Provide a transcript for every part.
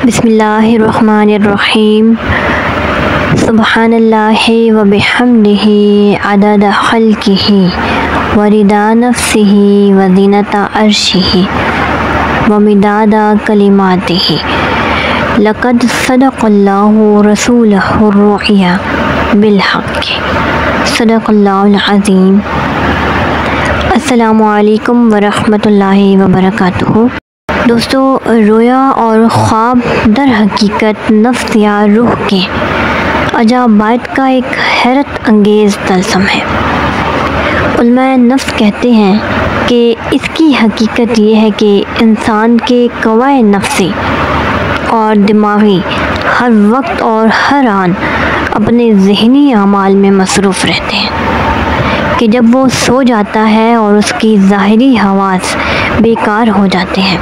बिस्मिल्लाहिर्रहमानिर्रहीम। सुब्हानल्लाहि व बिहम्दिही अदद खल्किही व रिदा नफ्सिही व ज़ीनता अर्शिही व मिदादा कलिमातिही। लक़द सदक़ल्लाहु रसूलहुर रुया बिल हक़्क़ि। सदक़ल्लाहुल अज़ीम। अस्सलामु अलैकुम व रहमतुल्लाहि व बरकातुहू। दोस्तों, रोया और ख्वाब दर हकीकत नफ्स या रूह के अजाबात का एक हैरत अंगेज़ तलस्सम है। उलमाए नफ्स कहते हैं कि इसकी हकीकत ये है कि इंसान के कवाए नफ्सी और दिमागी हर वक्त और हर आन अपने ज़हनी अमाल में मसरूफ़ रहते हैं कि जब वो सो जाता है और उसकी ज़ाहिरी हवास बेकार हो जाते हैं,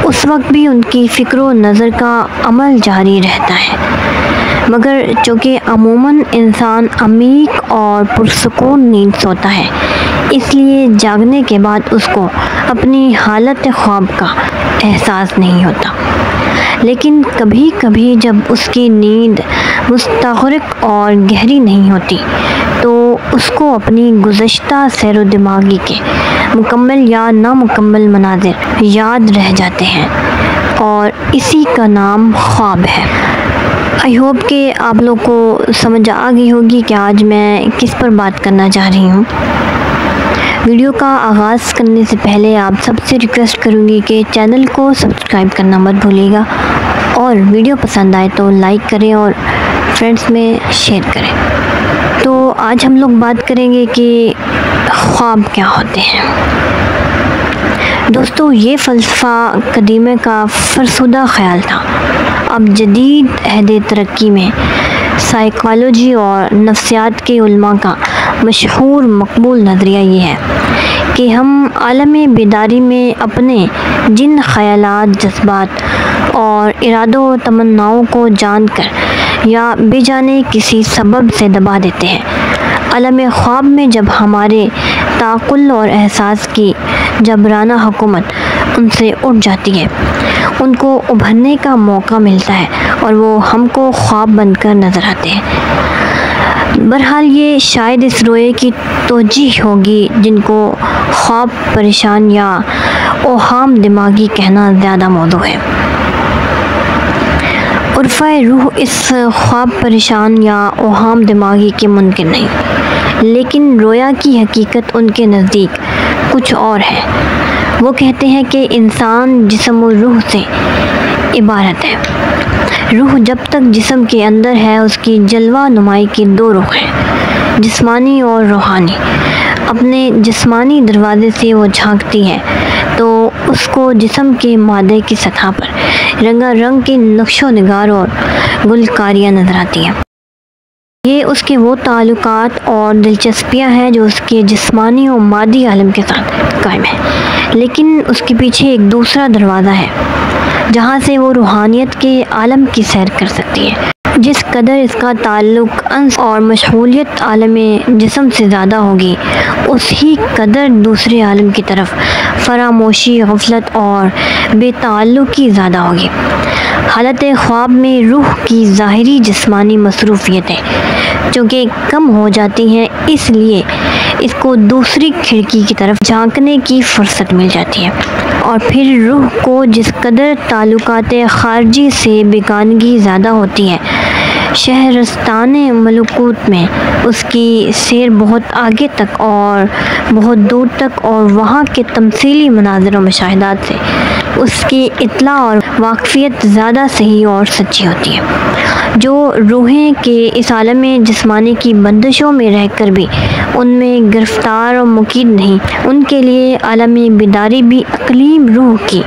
उस वक्त भी उनकी फ़िक्र व नज़र का अमल जारी रहता है। मगर चूँकि अमूमन इंसान अमीक और पुरसुकून नींद सोता है, इसलिए जागने के बाद उसको अपनी हालत ख्वाब का एहसास नहीं होता। लेकिन कभी कभी जब उसकी नींद मुस्तग़रिक़ और गहरी नहीं होती तो उसको अपनी गुज़श्ता सैरो दिमागी के मुकम्मल या नामुकम्मल मनाज़िर याद रह जाते हैं और इसी का नाम ख्वाब है। आई होप कि आप लोग को समझ आ गई होगी कि आज मैं किस पर बात करना चाह रही हूँ। वीडियो का आगाज़ करने से पहले आप सबसे रिक्वेस्ट करूँगी कि चैनल को सब्सक्राइब करना मत भूलिएगा और वीडियो पसंद आए तो लाइक करें और फ्रेंड्स में शेयर करें। तो आज हम लोग बात करेंगे कि ख्वाब क्या होते हैं। दोस्तों, ये फ़लसफ़ा कदीमे का फ़रसुदा ख़याल था। अब जदीद अहद तरक्की में साइकोलॉजी और नफ्सियात के उलमा का मशहूर मकबूल नज़रिया ये है कि हम आलम बेदारी में अपने जिन ख़यालात, जज्बात और इरादों व तमन्नाओं को जानकर या बेजाने किसी सबब से दबा देते हैं। आलम ख्वाब में जब हमारे ताक़ुल और एहसास की जबराना हुकूमत उनसे उठ जाती है, उनको उभरने का मौका मिलता है और वो हमको ख्वाब बनकर नज़र आते हैं। बहरहाल ये शायद इस रोए की तोजीह होगी जिनको ख्वाब परेशान या ओहाम दिमागी कहना ज़्यादा मौजू है। उर्फ़ाए रूह इस ख्वाब परेशान या ओहाम दिमागी के मुनकिर नहीं, लेकिन रोया की हकीकत उनके नज़दीक कुछ और है। वो कहते हैं कि इंसान जिस्म और रूह से इबारत है। रूह जब तक जिस्म के अंदर है, उसकी जलवा नुमाई की दो रुख हैं, जिस्मानी और रूहानी। अपने जिस्मानी दरवाज़े से वो झांकती है तो उसको जिस्म के मादे की सतह पर रंगारंग के नक्शो निगार और गुलकारियाँ नज़र आती हैं। ये उसके वो ताल्लुकात और दिलचस्पियाँ हैं जो उसके जिस्मानी और मादी आलम के साथ कायम है। लेकिन उसके पीछे एक दूसरा दरवाज़ा है जहाँ से वो रूहानियत के आलम की सैर कर सकती है। जिस कदर इसका ताल्लुक़ अंस और मशगूलियत आलम जिस्म से ज़्यादा होगी, उसी कदर दूसरे आलम की तरफ फरामोशी, गफलत और बेताल्लुकी ज़्यादा होगी। हालत ख्वाब में रूह की ज़ाहिरी जिस्मानी मसरूफ़ियतें चूँकि कम हो जाती हैं, इसलिए इसको दूसरी खिड़की की तरफ झांकने की फ़ुर्सत मिल जाती है और फिर रूह को जिस कदर ताल्लुकात ख़ारजी से बेगानगी ज़्यादा होती है, शहरस्ताने मलकूत में उसकी सैर बहुत आगे तक और बहुत दूर तक और वहाँ के तमसीली मनाज़िर व मुशाहिदात से उसकी इत्ला और वाक़फ़ियत ज़्यादा सही और सच्ची होती है। जो रूहें के इस आलम जिस्मानी की बंदिशों में रहकर भी उनमें गिरफ़्तार और मुकीद नहीं, उनके लिए आलम बेदारी भी अक़लीम रूह की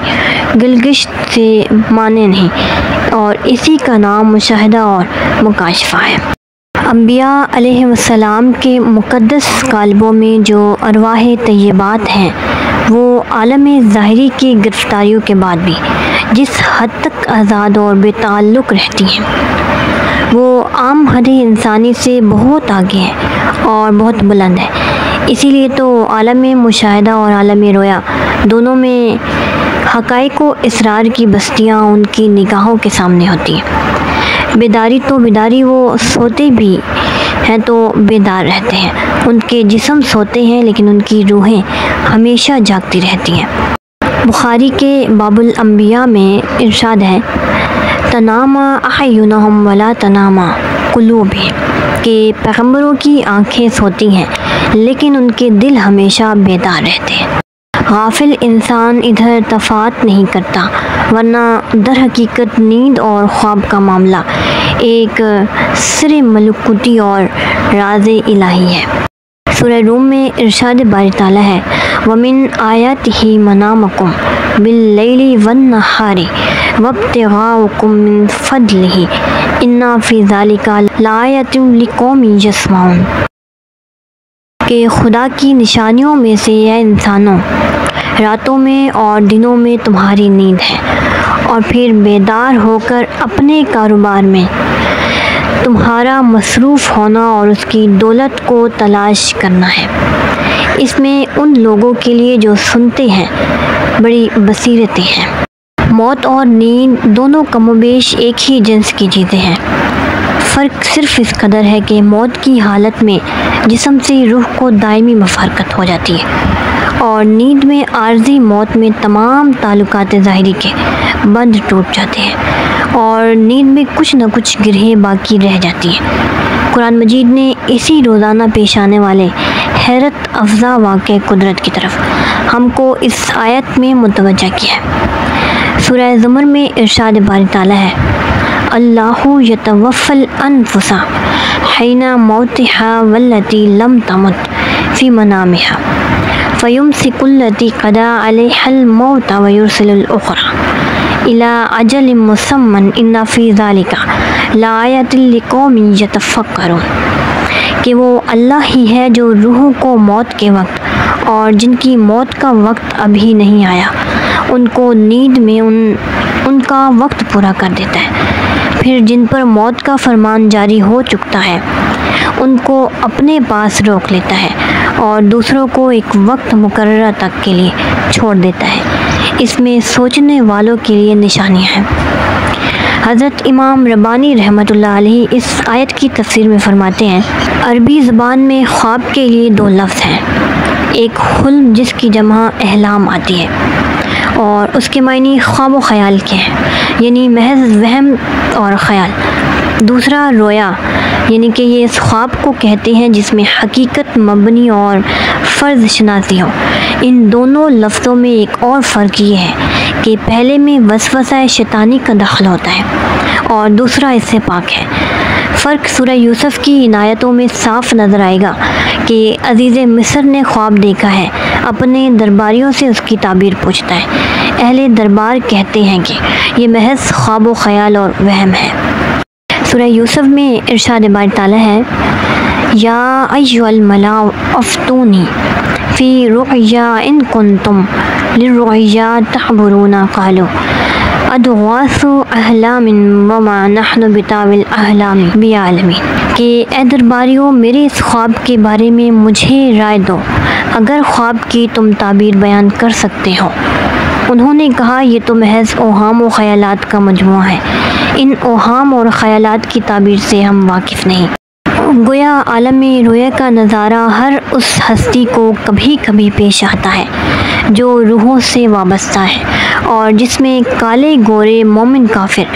गिलगिश्त से माने नहीं और इसी का नाम मुशाहिदा और मुकाशफ़ा है। अंबिया अलैहिस्सलाम के मुक़द्दस क़ालिबों में जो अरवाह तय्यबात हैं, वो आलम ज़ाहिरी की गिरफ़्तारियों के बाद भी जिस हद तक आज़ाद और बेताल्लुक़ रहती हैं, वो आम हदी इंसानी से बहुत आगे है और बहुत बुलंद है। इसीलिए तो आलम मुशाहिदा और आलम रोया दोनों में हक़ाइक़ व इसरार की बस्तियाँ उनकी निगाहों के सामने होती हैं। बेदारी तो बेदारी, वो सोते भी हैं तो बेदार रहते हैं। उनके जिस्म सोते हैं लेकिन उनकी रूहें हमेशा जागती रहती हैं। बुखारी के बाबुल अंबिया में इरशाद है, तनामा अयुनहुम वला तनामा कुलूबुहुम, कि पैगम्बरों की आँखें सोती हैं लेकिन उनके दिल हमेशा बेदार रहते हैं। गाफिल इंसान इधर तफ़ात नहीं करता, वरना दर हकीकत नींद और ख्वाब का मामला एक सिर मलकुती और राज़े इलाही है। सूरह रूम में इरशाद बारी ताला है, वमिन आयातिही मनामकुम बिल्लैली वन्नहारी वब्तिगाउकुम मिन फद्लिही इन्ना फ़ी ज़ालिका लाआयातिन लिक़ौमिन यस्मऊन, कि खुदा की निशानियों में से यह इंसानों रातों में और दिनों में तुम्हारी नींद है, और फिर बेदार होकर अपने कारोबार में तुम्हारा मसरूफ़ होना और उसकी दौलत को तलाश करना है। इसमें उन लोगों के लिए जो सुनते हैं बड़ी बसीरतें हैं। मौत और नींद दोनों कमोबेश एक ही जिन्स की चीज़ें हैं। फ़र्क सिर्फ इस कदर है कि मौत की हालत में जिस्म से रूह को दायमी मफ़ारकत हो जाती है और नींद में आर्जी मौत में तमाम ताल्लुकात ज़ाहिरी के बंद टूट जाते हैं और नींद में कुछ न कुछ गिरहें बाकी रह जाती हैं। कुरान मजीद ने इसी रोज़ाना पेश आने वाले हैरत अफ़ज़ा वाक़े कुदरत की तरफ हमको इस आयत में मुतवज्जा किया है। सूरह ज़ुमर में इरशाद बारी ताला है, अल्लाहु यतवफ़्फ़ल अनफुसा हिना मौतिहा वल्लती लम तमुत फ़ी मनामिहा फ़युमसिकुल्लती क़दा अलैहल मौत व युरसिलुल उख़रा इला अजलिम मुसम्मन इन्ना फ़ी ज़ालिका लाआयातिन लिक़ौमिन यतफ़क्करून, कि वो अल्लाह ही है जो रूहों को मौत के वक्त और जिनकी मौत का वक्त अभी नहीं आया उनको नींद में उनका वक्त पूरा कर देता है। फिर जिन पर मौत का फरमान जारी हो चुका है उनको अपने पास रोक लेता है और दूसरों को एक वक्त मुकर्रर तक के लिए छोड़ देता है। इसमें सोचने वालों के लिए निशानियाँ हैं। हज़रत इमाम रब्बानी रहमतुल्लाह अलैहि इस आयत की तफसीर में फरमाते हैं, अरबी ज़बान में ख्वाब के लिए दो लफ्ज़ हैं, एक हुल्म जिसकी जमा अहलाम आती है और उसके मायने ख्वाब व ख़याल के हैं, यानी महज वहम और ख़याल। दूसरा रोया, यानी कि ये इस ख्वाब को कहते हैं जिसमें हकीकत मबनी और फ़र्ज़ शनासी हो। इन दोनों लफ्ज़ों में एक और फ़र्क ये है कि पहले में वसवसा शैतानी का दखल होता है और दूसरा इससे पाक है। फ़र्क सूरह यूसुफ़ की इन आयतों में साफ नज़र आएगा कि अज़ीज़ मिस्र ने ख्वाब देखा है, अपने दरबारियों से उसकी ताबीर पूछता है। अहले दरबार कहते हैं कि ये महज ख्वाब व ख़याल और वहम है। सूरह यूसुफ़ में इरशाद बारी ताला है, या अय्युहल मलाउ अफ्तूनी फ़ी रुअया इन कुंतुम लिर्रुअया तअबुरूना क़ालू अदग़ासु अहलामिन वमा नहनु बिताविल अहलामि बिआलमीन, कि ए दरबारियों मेरे इस ख्वाब के बारे में मुझे राय दो, अगर ख्वाब की तुम ताबीर बयान कर सकते हो। उन्होंने कहा, ये तो महज ओहाम व ख़यालात का मजमुआ है, इन ओहाम और ख़यालात की ताबीर से हम वाकिफ़ नहीं। गोया आलम रोया का नज़ारा हर उस हस्ती को कभी कभी पेश आता है जो रूहों से वाबस्ता है और जिसमें काले गोरे मोमिन काफिर,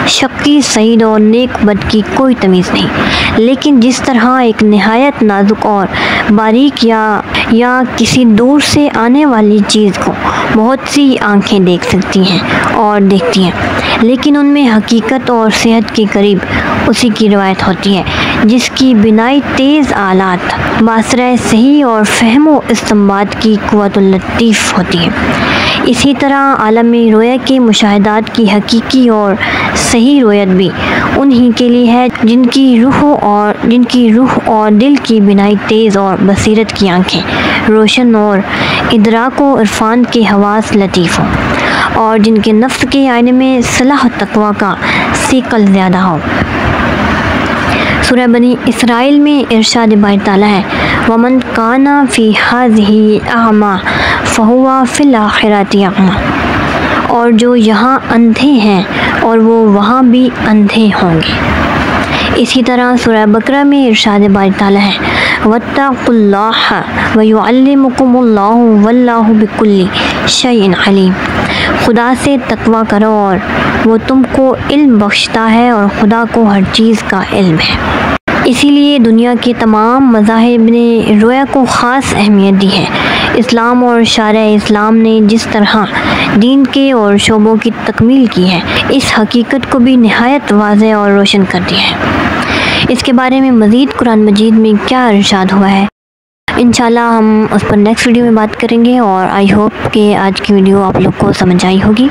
शक्की सईद और नेक बद की कोई तमीज़ नहीं, लेकिन जिस तरह एक नहायत नाजुक और बारीक या किसी दूर से आने वाली चीज़ को बहुत सी आँखें देख सकती हैं और देखती हैं, लेकिन उनमें हकीकत और सेहत के करीब उसी की रिवायत होती है जिसकी बिनाई तेज़ आलात, बासरा सही और फ़हमो इस्तिंबात की कुव्वतुल लतीफ़ होती है। इसी तरह आलम रोया के मुशाहिदात की हकीकी और सही रोयत भी उन्हीं के लिए है जिनकी रूह और दिल की बिनाई तेज़ और बसीरत की आँखें रोशन और इदराक व इरफान के हवास लतीफ़ हों और जिनके नफ्स के आईने में सलाह तक़वा का सीकल ज़्यादा हो। सूरह बनी इसराइल में इरशाद बारी ताला है, वमन काना फ़ी हाज़िही अअमा फ़हुवा फ़िल आख़िरति अअमा, और जो यहाँ अंधे हैं और वो वहाँ भी अंधे होंगे। इसी तरह सूरह बकरा में इरशाद बारी ताला है वत्तकुल्लाह व युअल्लिमुकुमुल्लाहु वल्लाहु बिकुल्लि शैइन अलीम। खुदा से तकवा करो और वो तुमको इल्म बख्शता है और खुदा को हर चीज़ का इल्म है। इसीलिए दुनिया के तमाम मज़ाहिब ने रोया को ख़ास अहमियत दी है। इस्लाम और शारा इस्लाम ने जिस तरह दीन के और शोबों की तकमील की है, इस हकीकत को भी नहायत वाज़ेह और रोशन कर दिया है। इसके बारे में मज़ीद कुरान मजीद में क्या इरशाद हुआ है, इंशाल्लाह हम उस पर नेक्स्ट वीडियो में बात करेंगे। और आई होप कि आज की वीडियो आप लोग को समझ आई होगी।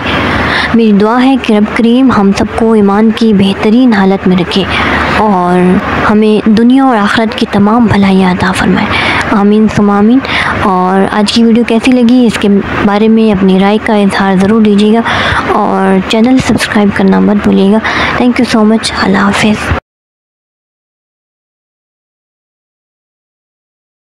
मेरी दुआ है कि रब करीम हम सबको ईमान की बेहतरीन हालत में रखे और हमें दुनिया और आखिरत की तमाम भलाइयाँ अता फरमाए। आमीन सुम्मा आमीन। और आज की वीडियो कैसी लगी इसके बारे में अपनी राय का इजहार ज़रूर दीजिएगा और चैनल सब्सक्राइब करना मत भूलिएगा। Thank you so much. अल्लाह हाफ़िज़।